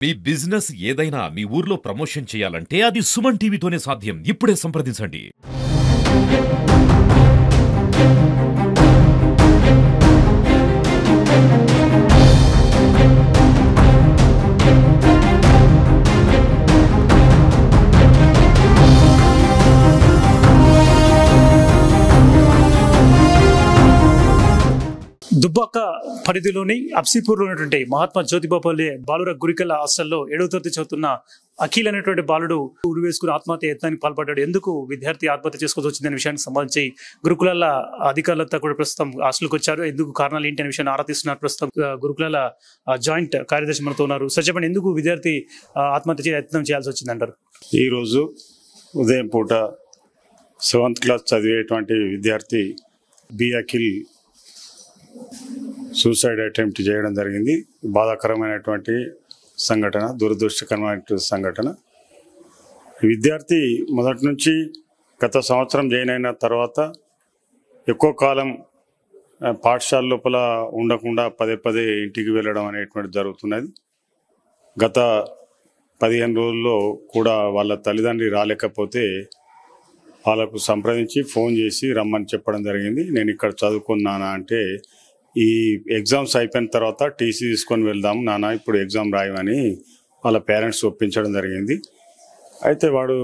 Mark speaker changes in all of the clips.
Speaker 1: మీ business ఏదైనా మీ ఊర్లో promotion చేయాలంటే అది సుమన్ టీవీతోనే సాధ్యం. ఇప్పుడే సంప్రదించండి.
Speaker 2: దుబ్బాక పరిధిలోని అప్సిపూర్లో ఉన్నటువంటి మహాత్మా జ్యోతిబాపల్లె బాలుర గురికల హాస్టల్లో 7వ తరగతి చదువుతున్న అఖిల్ అనేటువంటి బాలుడు ఉరి వేసుకుని ఆత్మహత్య యత్నానికి పాల్పడ్డాడు. ఎందుకు విద్యార్థి ఆత్మహత్య చేసుకోవాల్సి వచ్చిందనే విషయానికి సంబంధించి గురుకులాల అధికారులతో కూడా ప్రస్తుతం హాస్టల్కి వచ్చారు. ఎందుకు కారణాలు ఏంటి అనే విషయాన్ని ఆరా తీస్తున్నారు. ప్రస్తుతం గురుకులాల జాయింట్ కార్యదర్శి మనతో ఉన్నారు. సార్ చెప్పండి, ఎందుకు విద్యార్థి ఆత్మహత్య యత్నం చేయాల్సి వచ్చిందంటారు?
Speaker 3: ఈరోజు ఉదయం పూట 7th క్లాస్ చదివేటువంటి విద్యార్థి బి అఖిల్ సూసైడ్ అటెంప్ట్ చేయడం జరిగింది. బాధాకరమైనటువంటి సంఘటన, దురదృష్టకరమైన సంఘటన. విద్యార్థి మొదటి నుంచి గత సంవత్సరం జాయిన్ అయిన తర్వాత ఎక్కువ కాలం పాఠశాల లోపల ఉండకుండా పదే పదే ఇంటికి వెళ్ళడం అనేటువంటి జరుగుతున్నది. గత 15 రోజుల్లో కూడా వాళ్ళ తల్లిదండ్రి రాలేకపోతే వాళ్ళకు సంప్రదించి ఫోన్ చేసి రమ్మని చెప్పడం జరిగింది. నేను ఇక్కడ చదువుకున్నానా అంటే, ఈ ఎగ్జామ్స్ అయిపోయిన తర్వాత టీసీ తీసుకొని వెళ్దాం నాన్న, ఇప్పుడు ఎగ్జామ్ రాయమని వాళ్ళ పేరెంట్స్ ఒప్పించడం జరిగింది. అయితే వాడు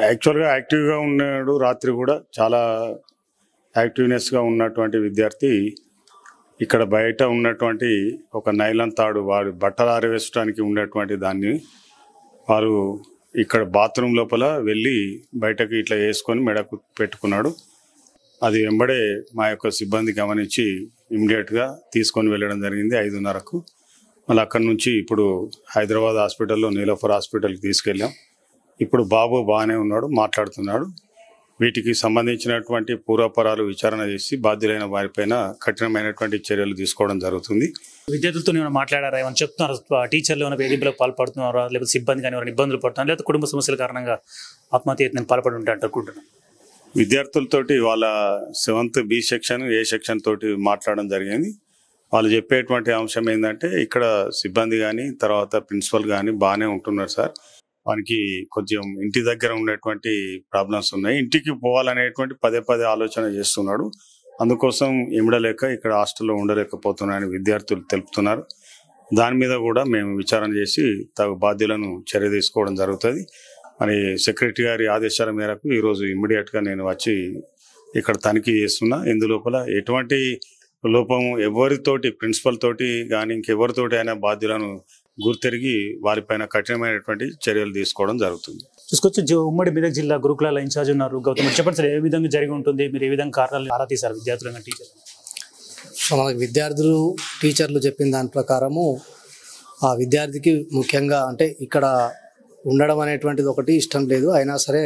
Speaker 3: యాక్చువల్గా యాక్టివ్గా ఉన్నాడు. రాత్రి కూడా చాలా యాక్టివ్నెస్గా ఉన్నటువంటి విద్యార్థి ఇక్కడ బయట ఉన్నటువంటి ఒక నైలాన్ తాడు, వాడు బట్టలు ఆరవేసడానికి ఉన్నటువంటి దాన్ని వారు ఇక్కడ బాత్రూమ్ లోపల వెళ్ళి బయటకు ఇట్లా వేసుకొని మెడకు పెట్టుకున్నాడు. అది వెంబడే మా యొక్క సిబ్బంది గమనించి ఇమ్మీడియట్గా తీసుకొని వెళ్ళడం జరిగింది 5:30కు. మళ్ళీ అక్కడి నుంచి ఇప్పుడు హైదరాబాద్ హాస్పిటల్లో నీలోఫర్ హాస్పిటల్కి తీసుకెళ్ళాం. ఇప్పుడు బాబు బాగానే ఉన్నాడు, మాట్లాడుతున్నాడు. వీటికి సంబంధించినటువంటి పూర్వాపరాలు విచారణ చేసి బాధ్యులైన వారిపైన కఠినమైనటువంటి చర్యలు తీసుకోవడం జరుగుతుంది.
Speaker 2: విద్యార్థులతో ఏమైనా మాట్లాడారా? ఏమైనా చెప్తున్నారు? టీచర్లు ఏమైనా వేధింపులకు పాల్పడుతున్నారా? లేకపోతే సిబ్బంది కానీ ఏమైనా ఇబ్బందులు పడుతున్నారు, లేకపోతే కుటుంబ సమస్యల కారణంగా ఆత్మహత్య యత్నం పాల్పడి ఉంటా అనుకుంటున్నాను.
Speaker 3: విద్యార్థులతోటి వాళ్ళ 7th B section A section తోటి మాట్లాడడం జరిగింది. వాళ్ళు చెప్పేటువంటి అంశం ఏంటంటే, ఇక్కడ సిబ్బంది కానీ తర్వాత ప్రిన్సిపల్ కానీ బాగానే ఉంటున్నారు సార్, వానికి కొంచెం ఇంటి దగ్గర ఉండేటువంటి ప్రాబ్లమ్స్ ఉన్నాయి, ఇంటికి పోవాలనేటువంటి పదే పదే ఆలోచన చేస్తున్నాడు, అందుకోసం ఇమ్మడలేక ఇక్కడ హాస్టల్లో ఉండలేకపోతున్నాయని విద్యార్థులు తెలుపుతున్నారు. దాని మీద కూడా మేము విచారణ చేసి తగు బాధ్యులను చర్య తీసుకోవడం జరుగుతుంది. మరి సెక్రటరీ గారి ఆదేశాల మేరకు ఈరోజు ఇమ్మీడియట్గా నేను వచ్చి ఇక్కడ తనిఖీ చేస్తున్నా. ఇందులోపల ఎటువంటి లోపం ఎవరితోటి, ప్రిన్సిపల్ తోటి కానీ ఇంకెవరితోటి అయినా బాధ్యులను గుర్తెరిగి వారిపైన కఠినమైనటువంటి చర్యలు తీసుకోవడం జరుగుతుంది.
Speaker 2: చూసుకొచ్చి ఉమ్మడి మెదక్ జిల్లా గురుకులాల ఇన్ఛార్జ్ ఉన్నారు గౌతమ్, చెప్పండి సార్, ఏ విధంగా జరిగి ఉంటుంది? మీరు ఏ విధంగా కారణాలు ఆరా తీశారు విద్యార్థులు టీచర్లు?
Speaker 4: సో మనకు విద్యార్థులు టీచర్లు చెప్పిన దాని ప్రకారము ఆ విద్యార్థికి ముఖ్యంగా అంటే ఇక్కడ ఉండడం అనేటువంటిది ఒకటి ఇష్టం లేదు, అయినా సరే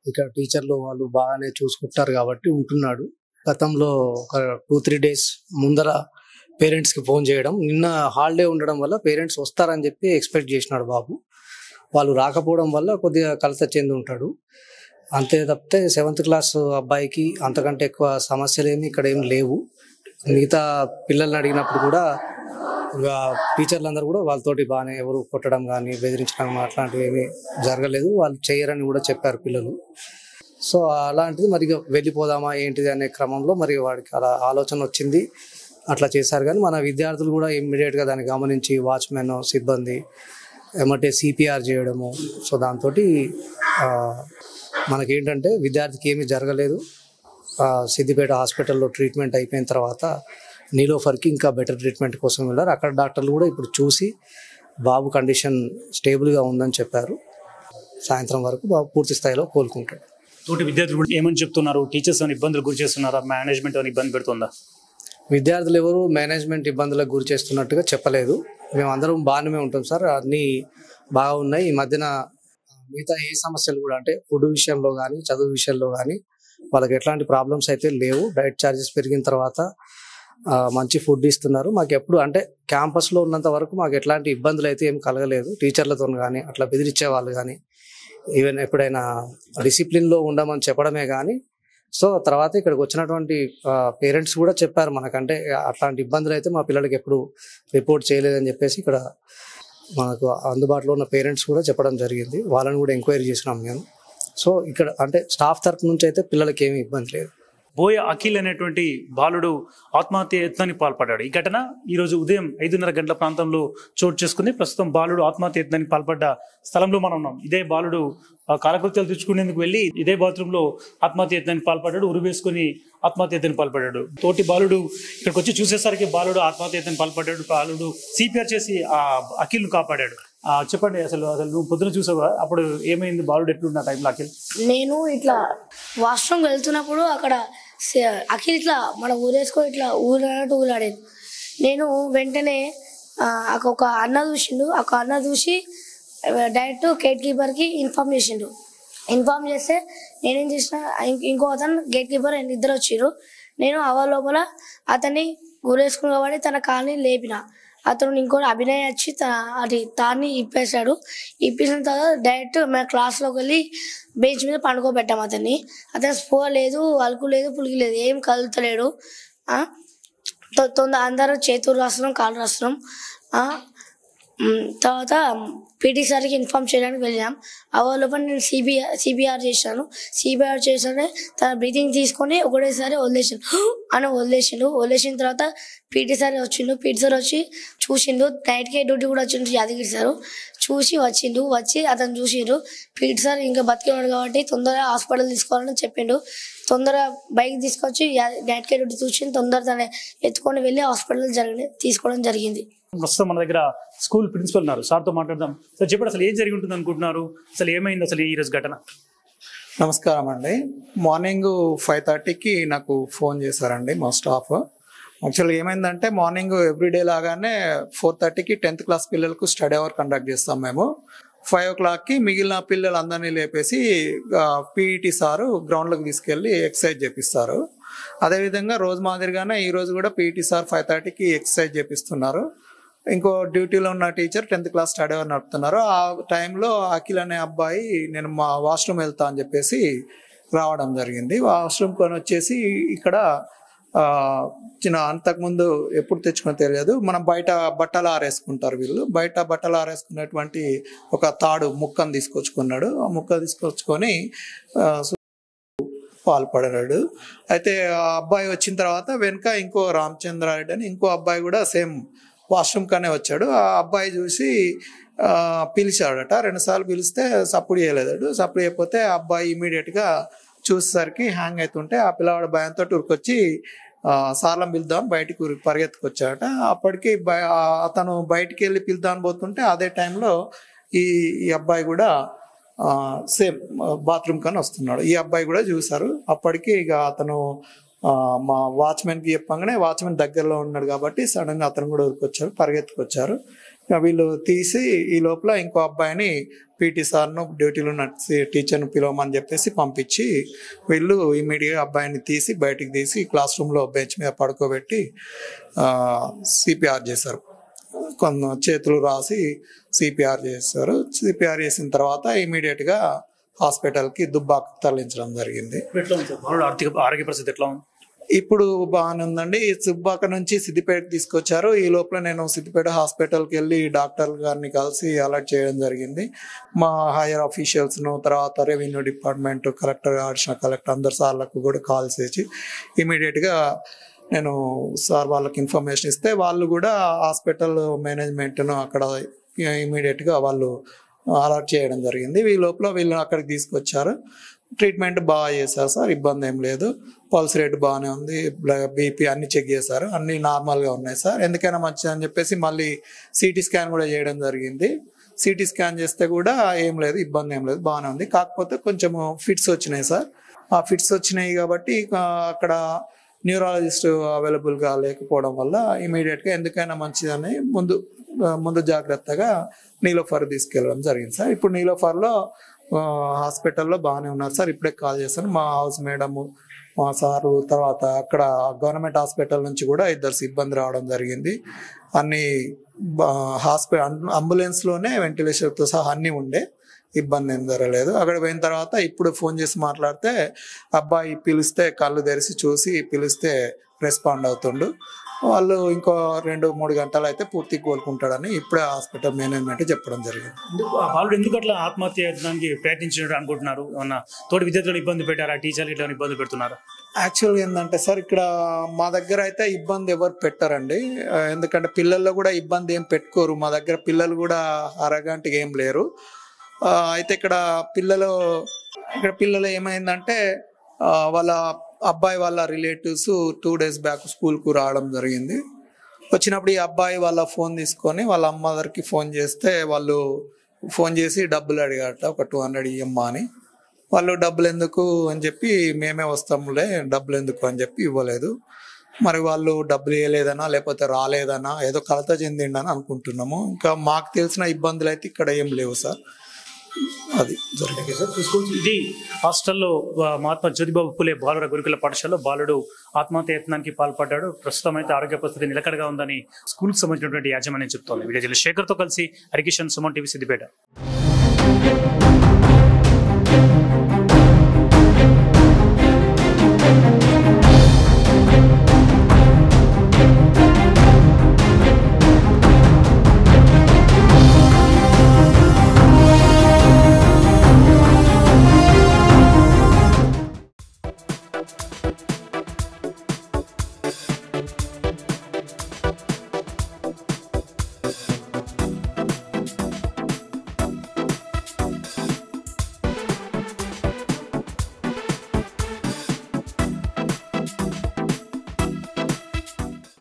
Speaker 4: ఇక్కడ టీచర్లు వాళ్ళు బాగానే చూసుకుంటారు కాబట్టి ఉంటున్నాడు. గతంలో ఒక 2-3 డేస్ ముందర పేరెంట్స్కి ఫోన్ చేయడం, నిన్న హాలిడే ఉండడం వల్ల పేరెంట్స్ వస్తారని చెప్పి ఎక్స్పెక్ట్ చేసినాడు బాబు. వాళ్ళు రాకపోవడం వల్ల కొద్దిగా కలత చెంది ఉంటాడు. అంతే తప్పితే 7th క్లాస్ అబ్బాయికి అంతకంటే ఎక్కువ సమస్యలు ఏమి ఇక్కడ ఏం లేవు. మిగతా పిల్లల్ని అడిగినప్పుడు కూడా ఇంకా టీచర్లందరూ కూడా వాళ్ళతోటి బాగానే, ఎవరు కొట్టడం కానీ బెదిరించడం అట్లాంటివి ఏమీ జరగలేదు, వాళ్ళు చేయరని కూడా చెప్పారు పిల్లలు. సో అలాంటిది మరి వెళ్ళిపోదామా ఏంటిది అనే క్రమంలో మరి వాడికి అలా ఆలోచన వచ్చింది, అట్లా చేశారు. కానీ మన విద్యార్థులు కూడా ఇమ్మీడియట్గా దాన్ని గమనించి వాచ్మెన్ సిబ్బంది ఏమంటే CPR చేయడము. సో దాంతో మనకేంటంటే విద్యార్థికి ఏమీ జరగలేదు. సిద్దిపేట హాస్పిటల్లో ట్రీట్మెంట్ అయిపోయిన తర్వాత నీలోఫర్కి ఇంకా బెటర్ ట్రీట్మెంట్ కోసం వెళ్ళారు. అక్కడ డాక్టర్లు కూడా ఇప్పుడు చూసి బాబు కండిషన్ స్టేబుల్గా ఉందని చెప్పారు. సాయంత్రం వరకు బాబు పూర్తి స్థాయిలో కోలుకుంటాడు.
Speaker 2: తోటి విద్యార్థులు ఏమని చెప్తున్నారు? టీచర్స్ ఏమైనా ఇబ్బందులు గురి చేస్తున్నారా? మేనేజ్మెంట్ ఏమైనా ఇబ్బంది పెడుతుందా?
Speaker 4: విద్యార్థులు ఎవరు మేనేజ్మెంట్ ఇబ్బందులకు గురి చేస్తున్నట్టుగా చెప్పలేదు. మేమందరం బాగానే ఉంటాం సార్, అన్నీ బాగా ఉన్నాయి. ఈ మధ్యన మిగతా ఏ సమస్యలు కూడా అంటే ఫుడ్ విషయంలో కానీ చదువు విషయంలో కానీ వాళ్ళకి ఎట్లాంటి ప్రాబ్లమ్స్ అయితే లేవు. డైట్ ఛార్జెస్ పెరిగిన తర్వాత మంచి ఫుడ్ ఇస్తున్నారు. మాకు ఎప్పుడు అంటే క్యాంపస్లో ఉన్నంత వరకు మాకు ఎట్లాంటి ఇబ్బందులు అయితే ఏం కలగలేదు. టీచర్లతో కానీ అట్లా బెదిరించే వాళ్ళు కానీ, ఈవెన్ ఎప్పుడైనా డిసిప్లిన్లో ఉండమని చెప్పడమే కానీ. సో తర్వాత ఇక్కడికి వచ్చినటువంటి పేరెంట్స్ కూడా చెప్పారు మనకంటే అట్లాంటి ఇబ్బందులు అయితే మా పిల్లలకి ఎప్పుడు రిపోర్ట్ చేయలేదని చెప్పేసి ఇక్కడ మనకు అందుబాటులో ఉన్న పేరెంట్స్ కూడా చెప్పడం జరిగింది. వాళ్ళని కూడా ఎంక్వైరీ చేసినాం మేము. సో ఇక్కడ అంటే స్టాఫ్ తరఫు నుంచి అయితే పిల్లలకి ఏమీ ఇబ్బంది లేదు.
Speaker 2: బోయ అఖిల్ అనేటువంటి బాలుడు ఆత్మహత్య యత్నానికి పాల్పడ్డాడు. ఈ ఘటన ఈరోజు ఉదయం 5:30 గంటల ప్రాంతంలో చోటు చేసుకుంది. ప్రస్తుతం బాలుడు ఆత్మహత్య యత్నానికి పాల్పడ్డ స్థలంలో మనం ఉన్నాం. ఇదే బాలుడు కాలకృత్యాలు తెచ్చుకునేందుకు వెళ్ళి ఇదే బాత్రూమ్ లో ఆత్మహత్య యత్నానికి పాల్పడ్డాడు. ఉరి వేసుకుని ఆత్మహత్య యత్నానికి పాల్పడ్డాడు. తోటి బాలుడు ఇక్కడికి వచ్చి చూసేసరికి బాలుడు ఆత్మహత్య యత్నానికి పాల్పడ్డాడు. బాలుడు సిపిఆర్ చేసి ఆ అఖిల్ను కాపాడాడు. చెప్పండి, అసలు నువ్వు పొద్దున చూసావా? అప్పుడు ఏమైంది? బాలుడు ఎట్లున్న టైంలో అఖిల్?
Speaker 5: నేను ఇట్లా వాష్రూమ్ వెళ్తున్నప్పుడు అక్కడ అఖిల్ ఇట్లా మన ఊరేసుకొని ఇట్లా ఊరాడు ఊలాడేది. నేను వెంటనే ఒక అన్న చూసిండు. ఒక అన్న చూసి డైరెక్ట్ గేట్ కీపర్కి ఇన్ఫార్మ్ చేసిండు. ఇన్ఫార్మ్ చేస్తే నేనేం చేసిన, ఇంకో అతను గేట్ కీపర్ ఇద్దరు వచ్చిర్రు. నేను అవా లోపల అతన్ని ఊరేసుకుని కాబట్టి తన కాల్ని లేపిన. అతను ఇంకోటి అభినయ్ వచ్చి తాన్ని ఇప్పేశాడు. ఇప్పేసిన తర్వాత డైరెక్ట్ మన క్లాస్లోకి వెళ్ళి బెంచ్ మీద పండుకోబెట్టాము అతన్ని. అతను స్పో లేదు, అలుకు లేదు, పులికి లేదు, ఏం కలుగుతలేడు. అందరూ చేతులు రాస్తున్నాం, కాళ్ళు రాస్తున్నాం. తర్వాత పీటీ సార్కి ఇన్ఫార్మ్ చేయడానికి వెళ్ళాం. అవలోపల నేను సిబిఆర్ చేశాను. సిబిఆర్ చేశాను. తన బ్రీతింగ్ తీసుకొని ఒకటేసారి వదిలేసిన తర్వాత పీటీ సార్ వచ్చిండు. పీటీ సార్ వచ్చి చూసిండు. నైట్కే డ్యూటీ కూడా వచ్చిండు యాదగిరి సార్. వచ్చి అతను చూసిండు. పీటీ సార్ ఇంకా బతికినాడు కాబట్టి తొందరగా హాస్పిటల్ తీసుకోవాలని చెప్పిండు. తొందరగా బైక్ తీసుకొచ్చి నైట్కే డ్యూటీ చూసి తొందరగా తన ఎత్తుకొని వెళ్ళి హాస్పిటల్ తీసుకోవడం జరిగింది.
Speaker 2: ప్రస్తుతం మన దగ్గర స్కూల్ ప్రిన్సిపల్ ఉన్నారు. సార్తో మాట్లాడదాం. సార్ చెప్పండి, అసలు ఏం జరిగి ఉంటుంది అనుకుంటున్నారు? అసలు ఏమైంది అసలు ఈరోజు ఘటన?
Speaker 6: నమస్కారం అండి. మార్నింగ్ 5:30కి నాకు ఫోన్ చేశారండి మా స్టాఫ్. యాక్చువల్గా ఏమైందంటే మార్నింగ్ ఎవ్రీడే లాగానే 4:30కి 10th క్లాస్ పిల్లలకు స్టడీ అవర్ కండక్ట్ చేస్తాం మేము. 5 o'clockకి మిగిలిన పిల్లలందరినీ లేపేసి పీఈటీ సారు గ్రౌండ్లోకి తీసుకెళ్ళి ఎక్సర్సైజ్ చేపిస్తారు. అదేవిధంగా రోజు మాదిరిగానే ఈరోజు కూడా పీఈటీ సార్ 5:30కి ఎక్సర్సైజ్ చేపిస్తున్నారు. ఇంకో డ్యూటీలో ఉన్న teacher 10th class study hour నడుపుతున్నారు. ఆ టైంలో అఖిల్ అనే అబ్బాయి నేను మా వాష్రూమ్ వెళ్తా అని చెప్పేసి రావడం జరిగింది. వాష్రూమ్ కొని వచ్చేసి ఇక్కడ అంతకుముందు ఎప్పుడు తెచ్చుకుని తెలియదు, మనం బయట బట్టలు ఆరేసుకుంటారు వీళ్ళు. బయట బట్టలు ఆరేసుకున్నటువంటి ఒక తాడు ముక్కను తీసుకొచ్చుకున్నాడు. ఆ ముక్క తీసుకొచ్చుకొని పాల్పడాడు. అయితే ఆ అబ్బాయి వచ్చిన తర్వాత వెనుక ఇంకో రామచంద్రారెడ్డి అని ఇంకో అబ్బాయి కూడా సేమ్ వాష్రూమ్ కానే వచ్చాడు. ఆ అబ్బాయి చూసి పిలిచాడట. 2 సార్లు పిలిస్తే సప్పుడు చేయలేదాడు. సప్పుడు చేయకపోతే ఆ అబ్బాయి ఇమీడియట్గా చూసేసరికి హ్యాంగ్ అవుతుంటే ఆ పిల్లవాడు భయంతో ఉరికొచ్చి సార్లం పిలుద్దాం బయటికి పరిగెత్తుకొచ్చాడట. అప్పటికి అతను బయటికి వెళ్ళి పిలుద్దామని పోతుంటే అదే టైంలో ఈ అబ్బాయి కూడా సేమ్ బాత్రూమ్ కానీ వస్తున్నాడు. ఈ అబ్బాయి కూడా చూశారు. అప్పటికి ఇక అతను మా వాచ్మెన్కి చెప్పగానే వాచ్మెన్ దగ్గరలో ఉన్నాడు కాబట్టి సడన్గా అతను కూడా ఊరికొచ్చారు, పరిగెత్తుకొచ్చారు. వీళ్ళు తీసి ఈ లోపల ఇంకో అబ్బాయిని పీటీ సార్ను డ్యూటీలో టీచర్ను పిలవమని చెప్పేసి పంపించి వీళ్ళు ఇమీడియట్గా అబ్బాయిని బయటికి తీసి క్లాస్ రూమ్లో బెంచ్ మీద పడుకోబెట్టి సిపిఆర్ చేశారు. కొంత చేతులు రాసి సిపిఆర్ చేస్తారు. సిపిఆర్ చేసిన తర్వాత ఇమీడియట్గా హాస్పిటల్కి దుబ్బాకు తరలించడం జరిగింది.
Speaker 2: ఆరోగ్య పరిస్థితి ఎట్లా ఉంది?
Speaker 6: ఇప్పుడు బాగానే ఉందండి. దుబ్బాక నుంచి సిద్దిపేట తీసుకొచ్చారు. ఈ లోపల నేను సిద్దిపేట హాస్పిటల్కి వెళ్ళి డాక్టర్ గారిని కలిసి అలర్ట్ చేయడం జరిగింది. మా హైయర్ ఆఫీషియల్స్ను, తర్వాత revenue department, collector, additional collector అందరు సార్లకు కూడా కాల్ చేసి ఇమీడియట్గా నేను సార్ వాళ్ళకి ఇన్ఫర్మేషన్ ఇస్తే వాళ్ళు కూడా హాస్పిటల్ మేనేజ్మెంట్ను అక్కడ ఇమీడియట్గా వాళ్ళు అలర్ట్ చేయడం జరిగింది. ఈ లోపల వీళ్ళు అక్కడికి తీసుకొచ్చారు. ట్రీట్మెంట్ బాగా చేశారు సార్, ఇబ్బంది ఏం లేదు. పల్స్ రేట్ బాగానే ఉంది, బీపీ అన్ని చెక్ చేశారు, అన్ని నార్మల్గా ఉన్నాయి సార్. ఎందుకైనా మంచిది అని చెప్పేసి మళ్ళీ సిటీ స్కాన్ కూడా చేయడం జరిగింది. సిటీ స్కాన్ చేస్తే కూడా ఏం లేదు, ఇబ్బంది ఏం లేదు, బాగానే ఉంది. కాకపోతే కొంచెం ఫిట్స్ వచ్చినాయి సార్. ఆ ఫిట్స్ వచ్చినాయి కాబట్టి అక్కడ న్యూరాలజిస్ట్ అవైలబుల్గా లేకపోవడం వల్ల ఇమీడియట్గా ఎందుకైనా మంచిదని ముందు జాగ్రత్తగా నీలోఫర్ తీసుకెళ్ళడం జరిగింది సార్. ఇప్పుడు నీలోఫర్లో హాస్పిటల్లో బాగానే ఉన్నారు సార్. ఇప్పుడే కాల్ చేశాను. మా హౌస్ మేడము, మా సారు, తర్వాత అక్కడ గవర్నమెంట్ హాస్పిటల్ నుంచి కూడా 2 సిబ్బంది రావడం జరిగింది. అన్ని అంబులెన్స్లోనే వెంటిలేషన్తో సహా అన్నీ ఉండే, ఇబ్బంది ఏం జరగలేదు. అక్కడ పోయిన తర్వాత ఇప్పుడు ఫోన్ చేసి మాట్లాడితే అబ్బాయి పిలిస్తే కళ్ళు తెరిచి చూసి పిలిస్తే రెస్పాండ్ అవుతుండు. వాళ్ళు ఇంకో 2-3 గంటలు అయితే పూర్తిగా కోలుకుంటాడని ఇప్పుడే హాస్పిటల్ మేనేజ్మెంట్ చెప్పడం జరిగింది.
Speaker 2: ఆ బాలుడు ఎందుకు అట్లా ఆత్మహత్య చేయడానికి ప్రయత్నించినట్టు అనుకుంటున్నారు? ఏమన్నా తోటి విద్యార్థులు ఇబ్బంది పెట్టారా? టీచర్లు ఇట్లా ఇబ్బంది పెడుతున్నారా?
Speaker 6: యాక్చువల్గా ఏంటంటే సార్, ఇక్కడ మా దగ్గర అయితే ఇబ్బంది ఎవరు పెట్టారండి. ఎందుకంటే పిల్లల్లో కూడా ఇబ్బంది ఏం పెట్టుకోరు. మా దగ్గర పిల్లలు కూడా అరగంటకి ఏం లేరు. అయితే ఇక్కడ పిల్లలు ఏమైందంటే వాళ్ళ అబ్బాయి వాళ్ళ రిలేటివ్స్ 2 days బ్యాక్ స్కూల్కు రావడం జరిగింది. వచ్చినప్పుడు ఈ అబ్బాయి వాళ్ళ ఫోన్ తీసుకొని వాళ్ళ అమ్మదరికి ఫోన్ చేస్తే వాళ్ళు ఫోన్ చేసి డబ్బులు అడిగారట, ఒక 200 ఇయ్యమ్మా అని. వాళ్ళు డబ్బులు ఎందుకు అని చెప్పి, మేమే వస్తాములే డబ్బులు ఎందుకు అని చెప్పి ఇవ్వలేదు. మరి వాళ్ళు డబ్బులు ఇవ్వలేదనా లేకపోతే రాలేదనా ఏదో కలత చెందిండని అనుకుంటున్నాము. ఇంకా మాకు తెలిసిన ఇబ్బందులు అయితే ఇక్కడ ఏం లేవు సార్. అది జరిగింది సార్.
Speaker 2: ఇది హాస్టల్లో మహాత్మా జ్యోతిబాబు పూలే బాలుర గురుకుల పాఠశాలలో బాలుడు ఆత్మహత్య యత్నానికి పాల్పడ్డాడు. ప్రస్తుతం అయితే ఆరోగ్య పరిస్థితి నిలకడగా ఉందని స్కూల్కి సంబంధించినటువంటి యాజమాన్యం చెప్తోంది. విజయ్ శేఖర్తో కలిసి హరికిషన్, సుమన్ టీవీ, సిద్దిపేట.